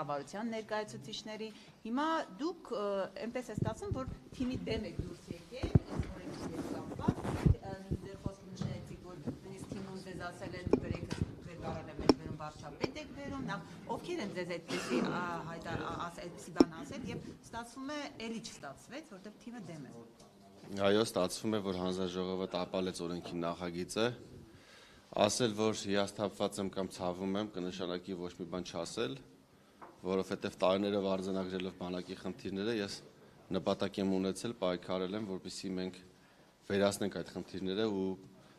կառավարության ներկայացուցիչների, հիմա դուք այնպես է ստացվում, որ թիմի դեմ եք դուրս եկել, այս օրենքի հետ կապված, ձեր խոսքը նշեցիք, որ նույնիսկ թիմում ձեզ ասել են բերեք Գարանը մեծ վերում վարչապետ եք վերում, ովքեր են ձեզ այդպիսի բան ասել եւ ստացվում է էլի չստացվեց, որտեղ թիմը դեմ է։ Այո, ստացվում է, որ հանձնաժողովը տապալեց օրենքի նախագիծը, ասել, որ հիասթափված եմ կամ ցավում եմ, կնշանակի ոչ մի բան չասել, որովհետև տարիներով արձանագրելով բանակի խնդիրները, ես նպատակ եմ ունեցել, պայքարել եմ, որպեսզի մենք վերացնենք այդ խնդիրները ու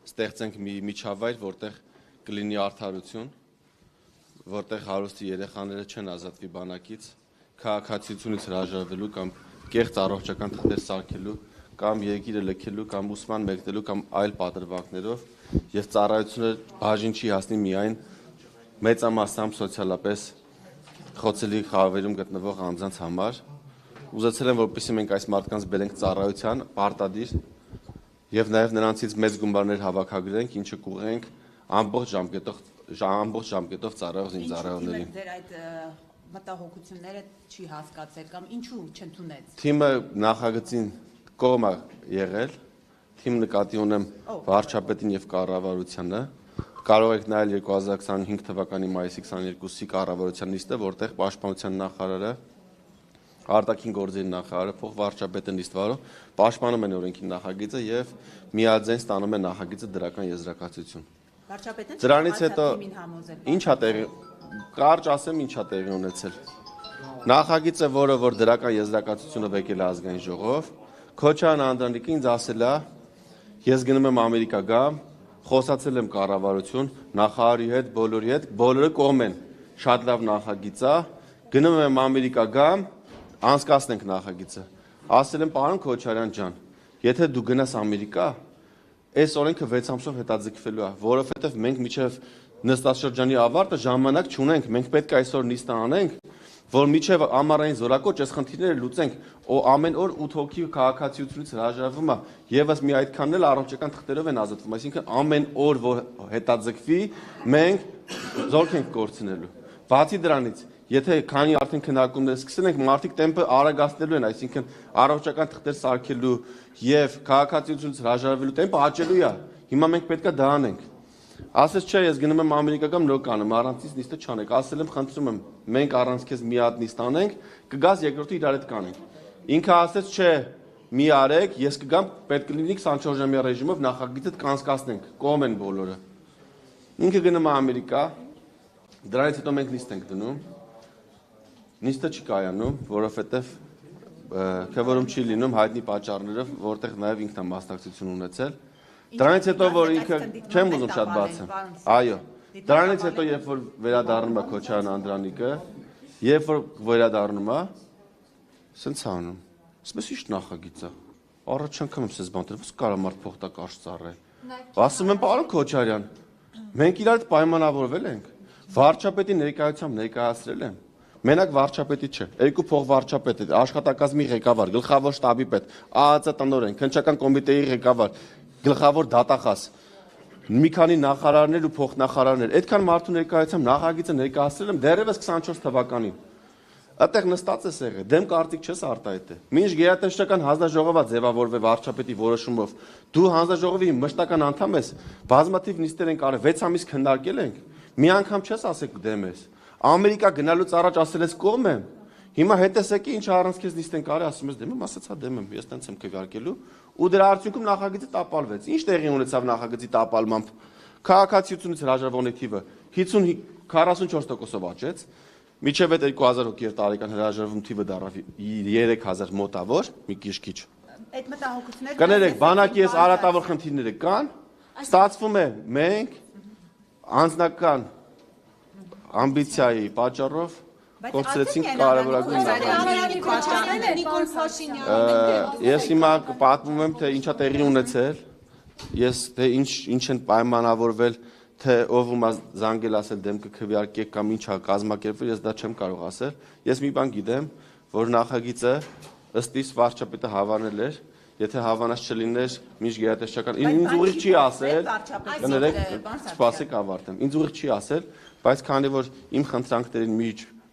ստեղծենք մի միջավայր, որտեղ կլինի արդարություն, որտեղ հարուստի երեխաները չեն ազատվի բանակից, քաղաքացիությունից հրաժարվելու կամ կեղծ առողջական թղթեր սարքելու, կամ երկիրը լքելու, կամ ուսման մեկնելու, կամ այլ պատրվակներով, եւ ծառայությունը բաժին չի հասնի միայն մեծամասամբ սոցիալապես խոցելի խավերում գտնվող անձանց համար։ Ուզեցել եմ, որպեսզի մենք այս մարդկանց բերենք ծառայության, պարտադիր, եւ նաեւ նրանցից մեծ գումարներ հավաքագրենք, ինչը կուղենք ամբողջ ժամկետով ծառայող զինծառայողներին։ Ձեր այդ մտահոգությունները չի հասկացել կամ ինչու չընդունեց։ Թիմը նախագծին կողմ է եղել, թիմ նկատի ունեմ վարչապետին եւ կառավարությանը, կարող եք նայել 2025 թվականի մայիսի 22-ի կառավարության նիստը, որտեղ պաշտպանության նախարարը, արտաքին գործերի նախարարը, փոխվարչապետը նիստ վարում, պաշտպանում են օրենքի նախագիծը եւ միաձայն ստանում են նախագիծը դրական եզրակացություն։ Դրանից հետո ինչա տեղի, կարճ ասեմ ինչա տեղի ունեցել։ Նախագիծը, որ դրական եզրակացությունը եկել է ազգային ժողով, Քոչարյան Անդրանիկը ինձ ասել է, ես գնում եմ Ամերիկա գամ, խոսացել եմ կառավարություն, նախարարի հետ, բոլորը կողմ են, շատ լավ նախագիծ է, գնում եմ Ամերիկա գամ, անցկացնենք նախագիծը։ Ասել եմ, պարոն Քոչարյան ջան, եթե դու գնաս Ամերիկա, այս օրենքը 6 ամսով հետաձգվելու է, որովհետև մենք մինչև նստաշրջանի ավարտը ժամանակ չունենք, մենք պետք է այսօր նիստը անենք, որ միջև ամառային զորակոչ այս խնդիրները լուծենք, ամեն օր 8 հոգի քաղաքացիությունից հրաժարվում է, եւս մի այդքանն էլ առողջական թղթերով են ազատվում, այսինքն ամեն օր որ հետաձգվի, մենք զորք ենք կորցնելու։ Բացի դրանից, եթե քանի արդեն քննարկումներ սկսել ենք, մարդիկ տեմպը արագացնելու են, այսինքն առողջական թղթեր սարքելու եւ քաղաքացիությունից հրաժարվելու տեմպը աճելու է։ Հիմա մենք պետք է դա անենք։ Ասես չէ, ես գնում եմ Ամերիկա կամ նոր կանեմ, առանց նիստը չանեք, ասել եմ, խնդրում եմ, մենք առանց քեզ մի հատ նիստ անենք, կգաս երկրորդը իրար հետ կանենք։ Ինքը ասեց, չէ, մի արեք, ես կգամ, պետք է լինի 24 ժամյա ռեժիմով նախագիծը կանցկացնենք, կողմ են բոլորը։ Ինքը գնում է Ամերիկա, դրանից հետո մենք նիստ ենք դնում, նիստը չի կայանում, որովհետև քվորում չի լինում հայտնի պատճառներով, որտեղ նաև ինքն է մասնակցություն ունեցել։ Դրանից հետո որ ինքը չեմ ուզում շատ բացեմ։ Այո։ Դրանից հետո երբ որ վերադառնում է Քոչարյան Անդրանիկը, երբ որ վերադառնում է, սենց անում։ Ասում ես ի՞նչ նախագիծ է։ Առաջ անգամ եմ սես բան դրել, ո՞ս կարա մարդ փոխտակարժ ծառայ։ Ասում եմ, պարոն Քոչարյան, մենք իրար հետ պայմանավորվել ենք։ Վարչապետի ներկայությամբ ներկայացրել եմ։ Մենակ վարչապետի չէ, երկու փոխվարչապետ է, աշխատակազմի ղեկավար, գլխավոր շտաբի պետ, ԱԱԾ տնօրեն, քննչական կոմիտեի ղեկավար, գլխավոր դատախազ, մի քանի նախարարներ ու փոխնախարարներ, այդքան մարդու ներկայությամբ նախագիծը ներկայացրել եմ դեռևս 24 թվականին։ Այդտեղ նստած ես եղել, դեմ կարծիք չես արտահայտել։ Մինչ գերատեսչական հանձնաժողովը ձևավորվի վարչապետի որոշումով, դու հանձնաժողովի մշտական անդամ ես, բազմաթիվ նիստեր ենք արել, 6 ամիս քննարկել ենք, մի անգամ չես ասել դեմ ես։ Ամերիկա գնալուց առաջ ասել ես կողմ եմ։ Հիմա հետեսեկի ինչ առանց քեզ նիստ են կարի, ասում ես դեմ եմ, ասացա դեմ եմ, ես տենց եմ քվարկելու ու դրա արդյունքում նախագիծը տապալվեց։ Ինչ տեղի ունեցավ նախագծի տապալմամբ։ Քաղաքացիությունից հրաժարվողների թիվը 44%-ով աճեց, միջև 2000 հոգի էր տարեկան հրաժարվում թիվը դառավ 3000 մոտավոր, մի քիչ։ Այդ մտահոգությունները կներեք, բանակի այս արատավոր խնդիրները կան, ստացվում է մենք անձնական ամբիցիայի պատճառով կորցրեցինք կարևորագույն նախագիծը։ Ես հիմա պատմում եմ, թե ինչա տեղի ունեցել, ես թե ինչ են պայմանավորվել, թե ով ում զանգել ասել դեմ կքվեարկեք կամ ինչա կազմակերպվել, ես դա չեմ կարող ասել։ Ես մի բան գիտեմ, որ նախագիծը ըստ իս վարչապետը հավանել էր, եթե հավանած չլիներ մինչ գերատեսչական, ինձ ուղիղ չի ասել, կներեք, սպասեք ավարտեմ, ինձ ուղիղ չի ասել, բայց քանի որ իմ խնդրանքներին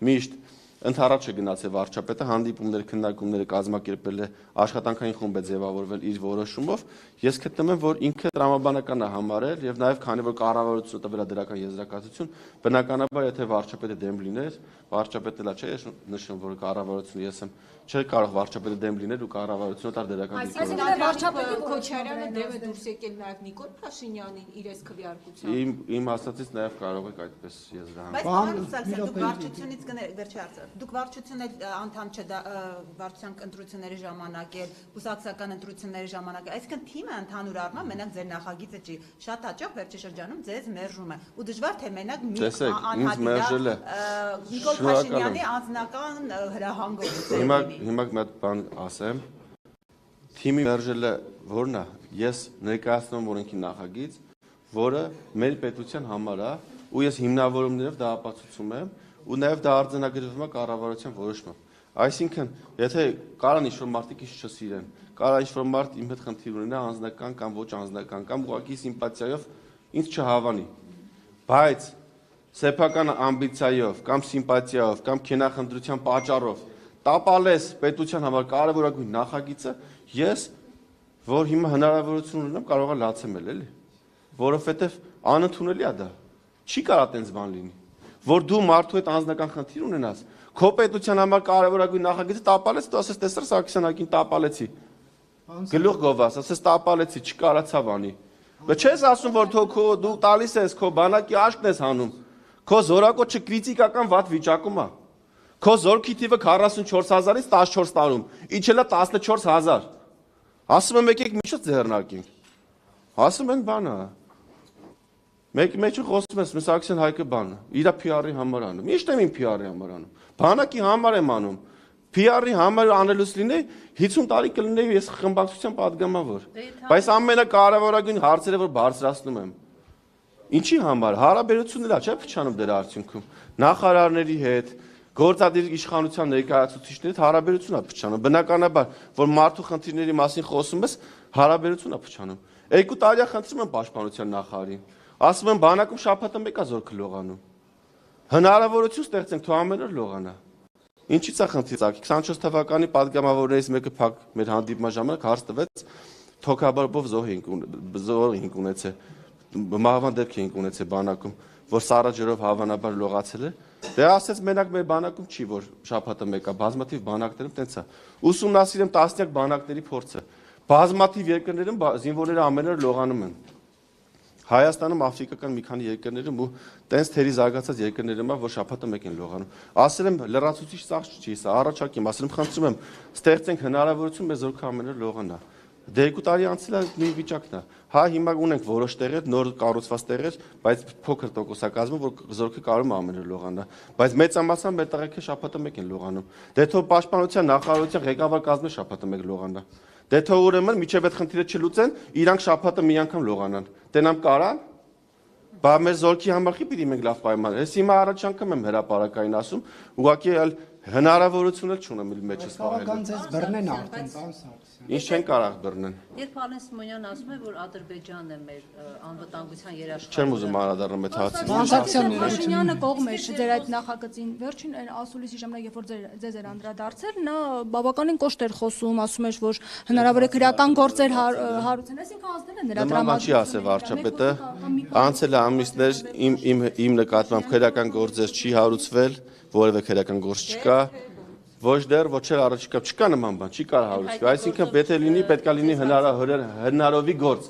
միշտ Ընդառաջ է գնացել վարչապետը, հանդիպումներ, քննարկումները կազմակերպել է, աշխատանքային խումբ է ձևավորվել իր որոշումով։ Ես գտնում եմ, որ ինքը տրամաբանական է համարել եւ նաեւ քանի որ կառավարությունը տվել է դրական եզրակացություն, բնականաբար եթե վարչապետը դեմ լիներ, վարչապետը լա չէ, ես նշում որ կառավարությունը ես եմ չէ կարող վարչապետը դեմ լինել ու կառավարությունը տար դրական դիրքորոշում։ Այսինքն վարչապետը Քոչարյանը դեմ է դուրս եկել նաեւ Նիկոլ Փաշինյանին իր այս քվեարկությամբ։ Իմ ասածից նաեւ կարող եք այդպես եզրահանգել։ Բայց դուք վարչությունից վերջի հարցը։ Դուք վարչությունը անդամ չէ վարչության ընտրությունների ժամանակ էլ, կուսակցական ընտրությունների ժամանակ, այսինքն թիմը ընդհանուր առմամբ մենակ ձեր նախագիծը չի, շատ հաճախ վերջի շրջանում ձեզ մերժում է։ Ու դժվար թե մենակ մի անհատի Նիկոլ Փաշինյանի անձնական հրահանգով։ Հիմա մի հատ բան ասեմ։ Թիմի մերժելը որն է։ Ես ներկայացնում եմ օրենքի նախագիծ, որը մեր պետության համար է, ու ես հիմնավորումներով դա ապացուցում եմ, ու նաև դա արձանագրվում է կառավարության որոշմամբ։ Այսինքն, եթե կարան ինչ-որ մարդիկ ինչ չսիրեն, կարա ինչ-որ մարդ իմ հետ խնդիր ունենա անձնական կամ ոչ անձնական կամ ուղղակի սիմպաթիայով ինձ չհավանի, բայց սեփական ամբիցիայով կամ սիմպաթիայով կամ քնախնդրության պատճառով տապալես պետության համար կարևորագույն նախագիծը, ես որ հիմա հնարավորություն ունեմ կարող եմ լացեմել, էլի, որովհետև անընդունելի է դա։ Չի կարա տենց բան լինի, որ դու մարդու հետ անձնական խնդիր ունենաս, քո պետության համար կարևորագույն նախագիծը տապալես, դու ասես տեսար Սարգսյանին տապալեցի։ Գլուխ գովաս, ասես տապալեցի, չկարացավ անի։ Բայց չես ասում, որ դու տալիս ես քո բանակի աշկն ես հանում։ Քո զորակոչը կրիտիկական վատ վիճակում է։ Քո զորքի թիվը 44000-ից 14 տարում, իջել է 14000։ Ասում եմ եկեք միջոց ձեռնարկենք։ Ասում են բանը։ Մեկի մեջը խոսում ես Սարգսյան Հայկը բանը, իր PR-ի համար անում։ Միշտ եմ իմ PR-ի համար անում։ Բանակի համար եմ անում։ PR-ի համար անելուց լինի 50 տարի կլինեի ես խմբակցության падգամավոր։ Բայց ամենակարևորագույն հարցերը որ բարձրացնում եմ։ Ինչի համար հարաբերությունն է, չէ՞ փչանում դրա արդյունքում։ Նախարարների հետ գործադիր իշխանության ներկայացուցիչների հետ հարաբերություն է փչանում։ Բնականաբար, որ մարդու խնդիրների մասին խոսում ես, հարաբերություն է փչանում։ 2 տարի խնդրում եմ պաշտպանության նախարարին։ Ասում եմ բանակում շաբաթը մեկա զորքը լողանում։ Հնարավորություն ստեղծենք, թող ամեն օր լողանա։ Ինչի՞ց է խնդիրը։ 24 թվականի падգամավորներից մեկը փակ մեր հանդիպման ժամանակ հարց տվեց թոքաբարբով զոհ ենք ունեցել։ Մահվան դեպք ենք ունեցել բանակում, որ Սառա ջրով հավանաբար լողացել է։ Դե ասեց մենակ մեր բանակում չի, որ շաբաթը մեկա, բազմաթիվ բանակներում տենց է։ Ուսումնասիրեմ տասնյակ բանակների փորձը։ Բազմաթիվ երկրներում զինվորները ամեն օր լողանում են։ Հայաստանում, աֆրիկական մի քանի երկրներում ու տենց թերի զարգացած երկրներում է, որ շաբաթը մեկ են լողանում։ Ասել եմ լրացուցիչ ծախս չի, սա առաջարկեմ, ասել եմ խնդրում եմ, ստեղծենք հնարավորություն մեր զորքը ամեն օր լողանա։ Դե 2 տարի անցել է մի վիճակն է։ Հա հիմա ունենք որոշ տեղեր, նոր կառուցված տեղեր, բայց փոքր տոկոսակազմում, որ զորքը կարող է ամեն օր լողանա։ Բայց մեծամասամբ մեր տեղեքը շաբաթը մեկ են լողանում։ Դե թող պաշտպանության նախարարության ղեկավար կազմը շաբաթը մեկ լողանա։ Դե թող ուրեմն միջև այդ խնդիրը չլուծեն, իրանք շաբաթը մի անգամ լողանան։ Տենամ կարան։ Բա մեր զորքի համար չի պիտի մենք լավ պայման։ Ես հիմա առաջ անգամ եմ հրապարակային ասում, ուղղակի այլ հնարավորություն էլ չունեմ իր մեջս պահել։ Բավական ձեզ բռնեն արդեն, պարոն Սարգսյան։ Ինչ չեն կարող բռնեն։ Երբ Ալեն Սիմոնյանն ասում է, որ Ադրբեջանն է մեր անվտանգության երաշխիքը։ Չեմ ուզում անդրադառնալ այդ հարցին։ Փաշինյանը կողմ էր ձեր այդ նախագծին։ Վերջին ասուլիսի ժամանակ, երբ որ ձեզ էր անդրադարձել, նա բավականին կոշտ էր խոսում, ասում էր, որ հնարավոր է քրեական գործեր հարուցեն, այսինքն ազդել է նրա դրամատուրգիան։ Չի ասել վարչապետը, անցել է ամիսներ իմ նկատմամբ քրեական գործեր չի հարուցվել, որևէ քրեական գործ չկա։ Ոչ դեռ, ոչ էլ առաջիկա չկա նման բան, չի կարող հարուցվել։ Այսինքն պետք է լինի հնարովի գործ։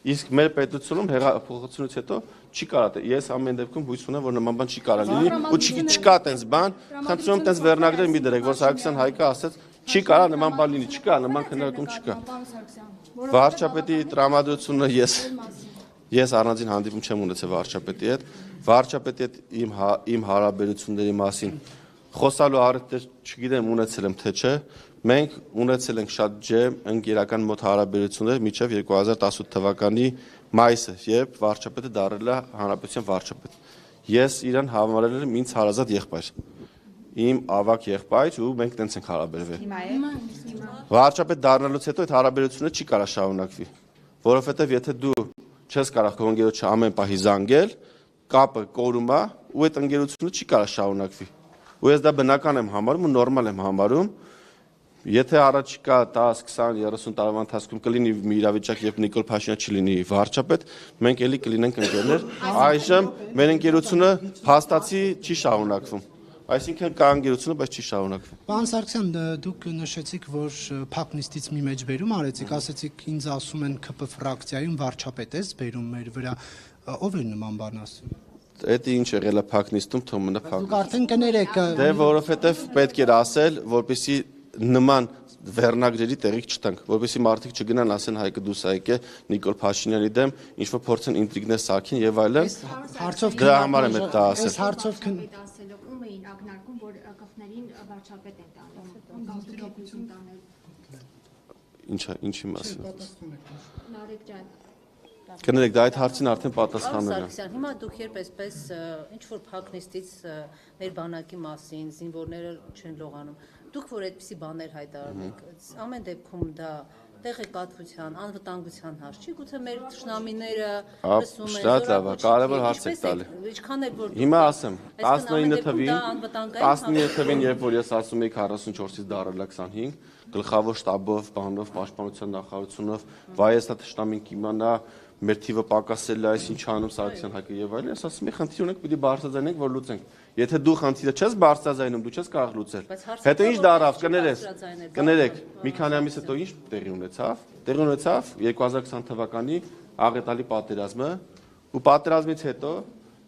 Իսկ մեր պետությունում հեղափոխությունից հետո չի կարող։ Ես ամեն դեպքում հույս ունեմ, որ նման բան չի կարող լինի ու չկա տենց բան։ Խնդրում եմ տենց վերնագրեր մի դրեք, որ Սարգսյան Հայկը ասեց, չի կարող նման բան լինի, չկա, նման քննարկում չկա։ Վարչապետի տրամադրությունը ես առանձին հանդիպում չեմ ունեցել վարչապետի հետ։ Վարչապետի հետ իմ հարաբերությունների մասին խոսալու առիթ չգիտեմ ունեցել եմ թե չէ, մենք ունեցել ենք շատ ջերմ ընկերական մոտ հարաբերություններ մինչև 2018 թվականի մայիսը, երբ վարչապետը դարձել է հանրապետության վարչապետ։ Ես իրան համարել եմ ինձ հարազատ եղբայր, իմ ավակ եղբայր ու մենք տենց ենք հարաբերվել։ Վարչապետ դառնալուց հետո այդ հարաբերությունը չի կարող շարունակվի, որովհետև եթե դու չես կարող քո ընկերոջը ամեն պահի զանգել, կապը կորում է ու այդ ընկերությունը չի կարող շարունակվի։ ու ես դա բնական եմ համարում ու նորմալ եմ համարում։ Եթե առաջիկա 10, 20, 30 տարվա ընթացքում կլինի մի իրավիճակ, երբ Նիկոլ Փաշինյանը չլինի վարչապետ, մենք էլի կլինենք ընկերներ։ Այժմ մեր ընկերությունը փաստացի չի շարունակվում։ Այսինքն կա ընկերությունը, բայց չի շարունակվում։ Պարոն Սարգսյան, դուք նշեցիք, որ փակ նիստից մի մեջբերում արեցիք, ասեցիք ինձ ասում են ԿՊ ֆրակցիայում վարչապետ ես բերում մեր վրա, ով է նման բան ասում։ Դա ինչ եղել է փակ նիստում, թող մնա փակ։ Դուք արդեն կներեք։ Դե որովհետև պետք էր ասել, որպեսզի նման վերնագրերի տեղիք չտանք, որպեսզի մարդիկ չգնան ասեն Հայկը դուս եկե Նիկոլ Փաշինյանի դեմ, ինչ որ փորձեն ինտրիգներ սարքին եւ այլն։ Հարցով դրա համար եմ դա ասել։ Այս հարցով ասելով ում էին ակնարկում, որ կողմերին վարչապետ են տանում, գաղտնիքություն տանել։ Ինչի մասին։ Նարեկ ջան։ Կներեք, դա այդ հարցին արդեն պատասխանել է։ Սարգսյան, հիմա դուք երբ այսպես ինչ որ փակնիստից մեր բանակի մասին, զինվորները չեն լողանում, դուք որ այդպիսի բաներ հայտարարեք, ամեն դեպքում դա տեղեկատվության, անվտանգության հարց չի, գուցե մեր թշնամիները լսում են, կարևոր հարց եք տալի։ Ինչքան էլ որ Հիմա ասեմ, 19 թվին, երբ որ ես ասում էի 44-ից դարել 25, գլխավոր շտաբով, բանով, պաշտպանության նախարարությունով, վայեսա թշնամին կիմանա մեր թիվը պակասել է, այս ինչ անում Սարգսյան Հայկը եւ այլն, ես ասում եմ խնդիր ունենք, պիտի բարձրաձայնենք, որ լուծենք։ Եթե դու խնդիրը չես բարձրաձայնում, դու չես կարող լուծել։ Հետո ինչ դարավ, կներեք, մի քանի ամիս հետո ինչ տեղի ունեցավ։ Տեղի ունեցավ 2020 թվականի աղետալի պատերազմը, ու պատերազմից հետո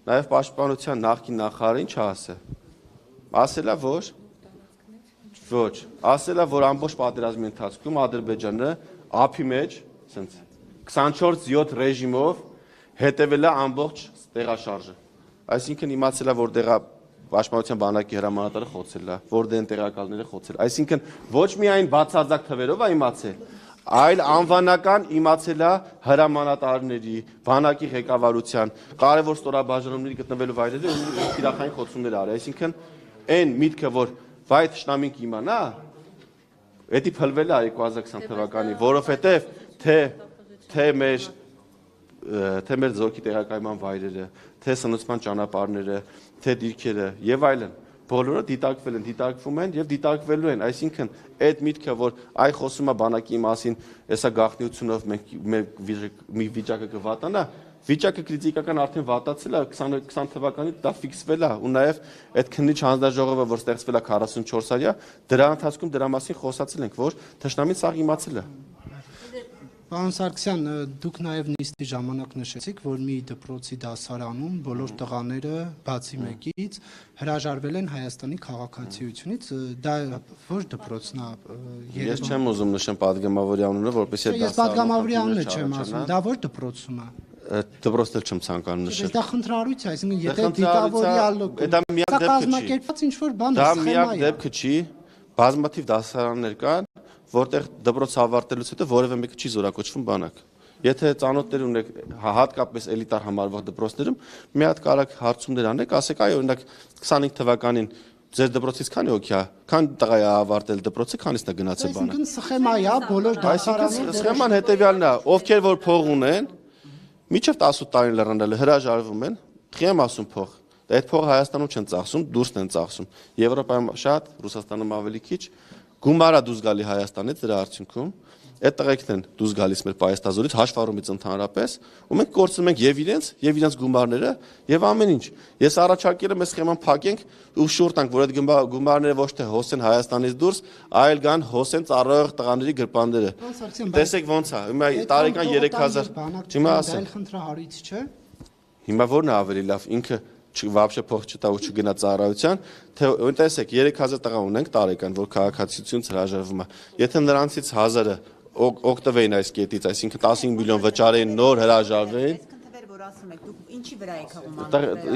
նաեւ պաշտպանության նախկին նախարարը ինչ ասել։ Ասելա որ ամբողջ պատերազմի ընթացքում Ադրբեջանը ափի մեջ, ասենց 24/7 ռեժիմով հետևել է ամբողջ տեղաշարժը։ Այսինքն իմացել է, որ տեղա պաշտպանության բանակի հրամանատարը խոցել է, որ դեն տեղակալները խոցել։ Այսինքն ոչ միայն բացարձակ թվերով է իմացել, այլ անվանական իմացել է հրամանատարների, բանակի ղեկավարության, կարևոր ստորաբաժանումների գտնվելու վայրերի ու թիրախային խոցումներ արել։ Այսինքն այն միտքը, որ վայ թշնամին կիմանա, դա փլվել է 2020 թվականին, որովհետև թե մեր զորքի տեղակայման վայրերը, թե սնուցման ճանապարհները, թե դիրքերը եւ այլն, բոլորը դիտարկվել են, դիտարկվում են եւ դիտարկվելու են, այսինքն այդ միտքը, որ այ խոսում է բանակի մասին, հեսա գաղտնիությունով մենք մի վիճակը կվատանա, վիճակը քրիտիկական արդեն վատացել է 20 թվականին դա ֆիքսվել է ու նաեւ այդ քննիչ հանձնաժողովը որ ստեղծվել է 44-արյա դրա ընթացքում դրա մասին խոսացել ենք որ թշնամին սաղ իմացել է։ Պարոն Սարգսյան, դուք նաև նիստի ժամանակ նշեցիք, որ մի դպրոցի դասարանում բոլոր տղաները բացի մեկից հրաժարվել են Հայաստանի քաղաքացիությունից, դա որ դպրոցն է։ Ես չեմ ուզում նշեմ Պատգամավորի անունը, որպեսզի այդ Ես Պատգամավորի անունը չեմ ասում, դա որ դպրոցում է։ Դպրոցն էլ չեմ ցանկանում նշել։ Դա խնդրարույց է, այսինքն եթե դիտավորյալ դա միակ դեպքը չի։ Կազմակերպված ինչ որ բան է, դա միակ դեպքը չի, բազմաթիվ դասարաններ կան, որտեղ դպրոց ավարտելուց հետո որևէ մեկը չի զորակոչվում բանակ։ Եթե ծանոթներ ունեք հատկապես էլիտար համարվող դպրոցներում, մի հատ կարակ հարցումներ անեք, ասեք, այ օրինակ 25 թվականին ձեր դպրոցից քանի հոգի է, քան տղա է ավարտել դպրոցը, քանիսն է գնացել բանակ։ Այսինքն սխեմա է, բոլոր դասարանները։ Սխեման հետևյալն է, ովքեր որ փող ունեն, միջև 18 տարին լռանալ հրաժարվում են, խիեմ ասում փող։ Այդ փողը Հայաստանում չեն ծախսում, դուրսն են ծախսում։ Եվրոպայում շատ, Ռուսաստանում ավելի քիչ, գումարա դուրս գալի Հայաստանից դրա արդյունքում, այդ տղեկն են դուրս գալիս մեր պայստազորից հաշվառումից ընդհանրապես, ու մենք կորցնում ենք եւ իրենց գումարները եւ ամեն ինչ։ Ես առաջարկել եմ այս սխեման փակենք ու շուրջ տանք, որ այդ գումարները ոչ թե հոսեն Հայաստանից դուրս, այլ գան հոսեն ծառայող տղաների գրպանները։ Տեսեք ոնց է, հիմա տարեկան 3000, հիմա ասեմ։ Խնդրահարույց չէ։ Հիմա ո՞րն է ավելի լավ, ինքը вообще փող չտա ու չգնա ծառայության, թե տեսեք 3000 տղա ունենք տարեկան, որ քաղաքացիությունից հրաժարվում է։ Եթե նրանցից 1000-ը օգտվեին այս կետից, այսինքն 15 միլիոն վճարեին նոր հրաժարվեին։ Այսքան թվեր որ ասում եք, դուք ինչի վրա եք հողում։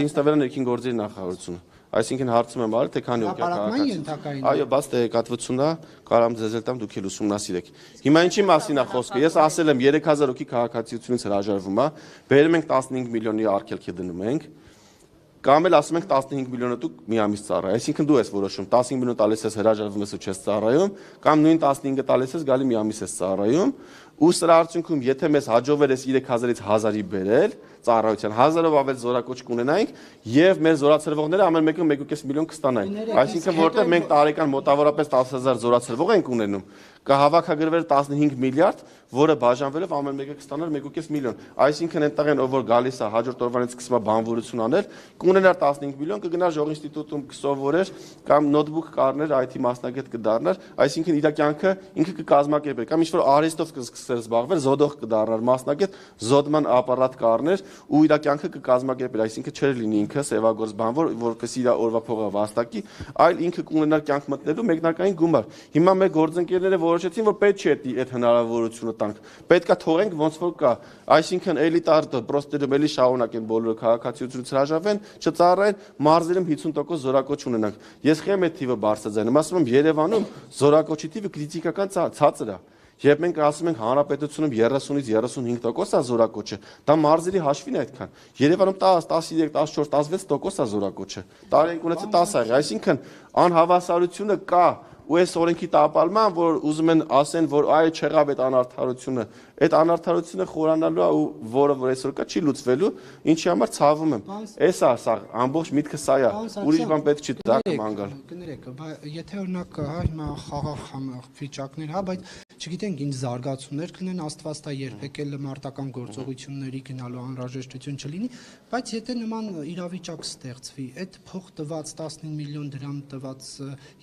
Ինձ տվել է ներքին գործերի նախարարությունը։ Այսինքն հարցում եմ արել թե քանի հոգի քաղաքացի։ Այո, բաց տեղեկատվությունն է, կարամ ձեզ էլ տամ, դուք էլ ուսումնասիրեք։ Հիմա ինչի մասին է խոսքը։ Ես ասել եմ 3000 հոգի քաղաքացիությունից հրաժարվում է, բերում ենք 15 միլիոնի արգելքի դնում ենք։ Կամ էլ ասում ենք 15 միլիոնը դուք մի ամիս ծառայ, այսինքն դու ես որոշում 15 միլիոն տալիս ես հրաժարվում ես ու չես ծառայում, կամ նույն 15-ը տալիս ես գալի մի ամիս ես ծառայում, ու սրա արդյունքում եթե մեզ հաջողվեր ես 3000-ից 1000-ի բերել, ծառայության 1000-ով ավել զորակոչ կունենայինք եւ մեր զորացրվողները ամեն մեկը 1.5 միլիոն կստանային այսինքն որտեղ մենք տարեկան մոտավորապես 10000 զորացրվող ենք ունենում կհավաքագրվեր 15 միլիարդ որը բաժանվելով ամեն մեկը կստանար 1.5 միլիոն այսինքն այնտեղ են ով որ գալիս է հաջորդ օրվանից սկսում է բանվորություն անել կունենար 15 միլիոն կգնար ժող ինստիտուտում կսովորեր կամ նոթբուք կառներ IT մասնագետ կդառնար այսինքն իր կյանքը ինքը կկազմակերպեր կամ ինչ որ արհեստով կսկսեր զբաղվել զոդող կդառնար մասնագետ զոդման ապարատ կառներ ու իր կյանքը կկազմակերպեր այսինքն չէր լինի ինքը սևագործ բանվոր որպես իր օրվա փողը վաստակի այլ ինքը կունենար կյանք մտնելու մեկնարկային գումար հիմա մեր գործընկերները որոշեցին որ պետք չէ այդ հնարավորությունը տանք պետքա թողենք ոնց որ կա այսինքն էլիտար պրոստերում էլի շարունակեն բոլորը քաղաքացիությունից հրաժարվեն չծառայեն մարզերում 50% զորակոչ ունենանք ես խեմ այդ թիվը բարձրացնում ասում եմ Երևանում զորակոչի թիվը քրիտիկական ցածր է Երբ մենք ասում ենք հանրապետությունում 30-ից 35% է զորակոչը, դա մարզերի հաշվին է այդքան։ Երևանում 10, 13, 14, 16% է զորակոչը։ Տարին ունեցել 10 այսինքն անհավասարությունը կա ու այս օրենքի տապալման, որ ուզում են ասեն, որ այ չեղավ այդ անարդարությունը խորանալու է ու որը որ այսօր կա չի լուծվելու, ինչի համար ցավում եմ։ Էս է սա, ամբողջ միտքը սա է, ուրիշ բան պետք չի դա կմանգալ։ Կներեք, եթե օրինակ հիմա խաղաղ վիճակներ, հա, բայց չգիտենք ինչ զարգացումներ կլինեն, Աստված տա երբեք էլ մարտական գործողությունների գնալու անհրաժեշտություն չլինի, բայց եթե նման իրավիճակ ստեղծվի, այդ փող տված 15 միլիոն դրամ տված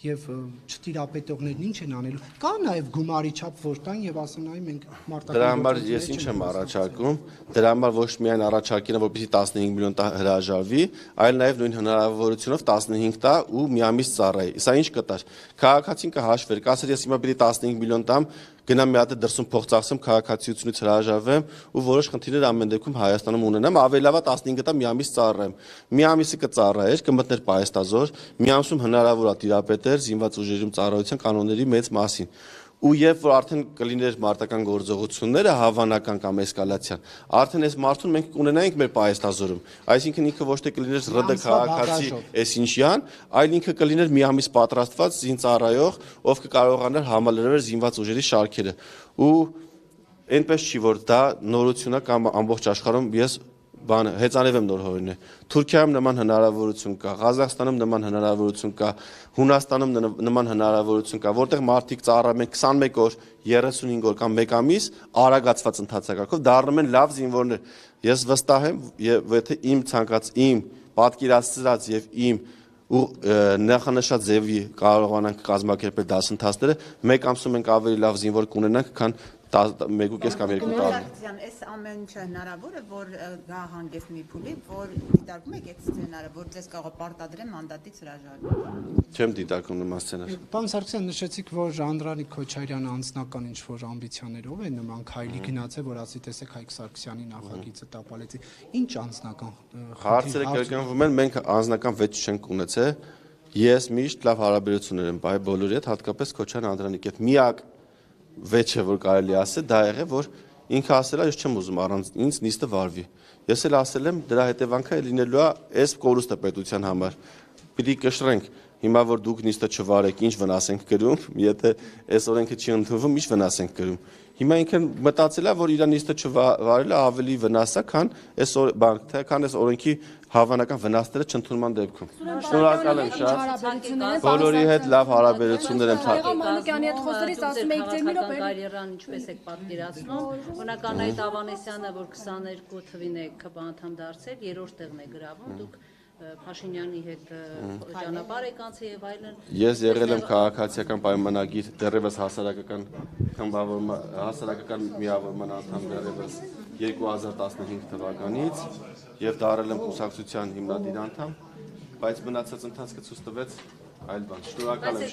եւ չտիրապետողներն ինչ են անելու։ Կա նաեւ գումարի չափ որ տան եւ ասեն այ մենք մարտական Դրա համար ես ինչ եմ առաջարկում, դրա համար ոչ միայն առաջարկին է որպեսզի 15 միլիոն հրաժարվի, այլ նաեւ նույն հնարավորությունով 15 տա ու միամիտ ծառայի։ Սա ինչ կտար։ Քաղաքացին կհաշվեր, կասեր ես հիմա պիտի 15 միլիոն տամ գնամ մի հատ դրսում փող ծախսեմ քաղաքացիությունից հրաժարվեմ ու որոշ խնդիրներ ամեն դեպքում Հայաստանում ունենամ ավելի լավ է 15 տա մի ամիս ծառայեմ մի ամիսը կծառայեր կմտներ պահեստազոր մի ամսում հնարավոր է տիրապետեր զինված ուժերում ծառայության կանոնների մեծ մասին ու երբ որ արդեն կլիներ մարտական գործողությունները հավանական կամ էսկալացիան արդեն այս մարդուն մենք կունենայինք մեր պահեստազորում այսինքն ինքը ոչ թե կլիներ ՌԴ քաղաքացի այսինչյան այլ ինքը կլիներ մի ամիս պատրաստված զինծառայող ով կկարողանար համալրվել զինված ուժերի շարքերը ու այնպես չի որ դա նորություն է կամ ամբողջ աշխարհում ես բան հեծանիվ եմ նոր հորինը Թուրքիայում նման հնարավորություն կա Ղազախստանում նման հնարավորություն կա Հունաստանում նման հնարավորություն կա որտեղ մարդիկ ծառայում են 21 օր 35 օր կամ 1 ամիս արագացված ընթացակարգով դառնում են լավ զինվորներ ես վստահ եմ եթե իմ ցանկած իմ պատկերացրած եւ իմ ու նախանշած ձևի կարողանանք կազմակերպել դասընթացները 1 ամսում ենք ավելի լավ զինվոր կունենանք քան 1.5 կամ 2 տարի։ Այս ամեն ինչը հնարավոր է, որ գա հանգեցնի փուլի, որ դիտարկում եք այդ սցենարը, որ ձեզ կարող է պարտադրեն մանդատից հրաժարվել։ Չեմ դիտարկում նման սցենար։ Պարոն Սարգսյան, նշեցիք, որ Անդրանիկ Քոչարյանը անձնական ինչ-որ ամբիցիաներով է նման քայլի գնացել, որ ասի տեսեք Հայկ Սարգսյանի նախագիծը տապալեցի։ Ինչ անձնական հարցերը կրկնվում են, մենք անձնական վեճ չենք ունեցել։ Ես միշտ լավ հարաբերություններ եմ բայ բոլորի հետ, հատկապես Քոչարյան Անդրանիկի հետ։ Միակ վեճը որ կարելի ասել դա եղել որ ինքը ասել է ես չեմ ուզում առանց ինձ նիստը վարվի ես էլ ասել եմ դրա հետևանքը լինելու է այս կորուստը պետության համար պիտի կշռենք հիմա որ դուք նիստը չվարեք ինչ վնաս ենք կրում եթե այս օրենքը չի ընդունվում ինչ վնաս ենք կրում հիմա ինքը մտածել է որ իր նիստը չվարելը ավելի վնաս է քան այս բան թե քան այս օրենքի հավանական վնասները չընդունման դեպքում շնորհակալ եմ շատ բոլորի հետ լավ հարաբերություններ եմ Մանուկյանի հետ խոսելիս ասում եք ձեր մի րոպե կարիերան ինչպես եք պատկերացնում բնական այդ Ավանեսյանը որ 22 թվին է ԿՊ անդամ դարձել երրորդ տեղն է գրավում դուք Փաշինյանի հետ ճանապարհ եք անցել եւ այլն Ես եղել եմ քաղաքացիական պայմանագիր դեռևս հասարակական միավորման անդամ դեռևս 2015 թվականից եւ դարել եմ կուսակցության հիմնադիր անդամ բայց մնացած ընթացքը ցույց տվեց այլ բան շնորհակալ եմ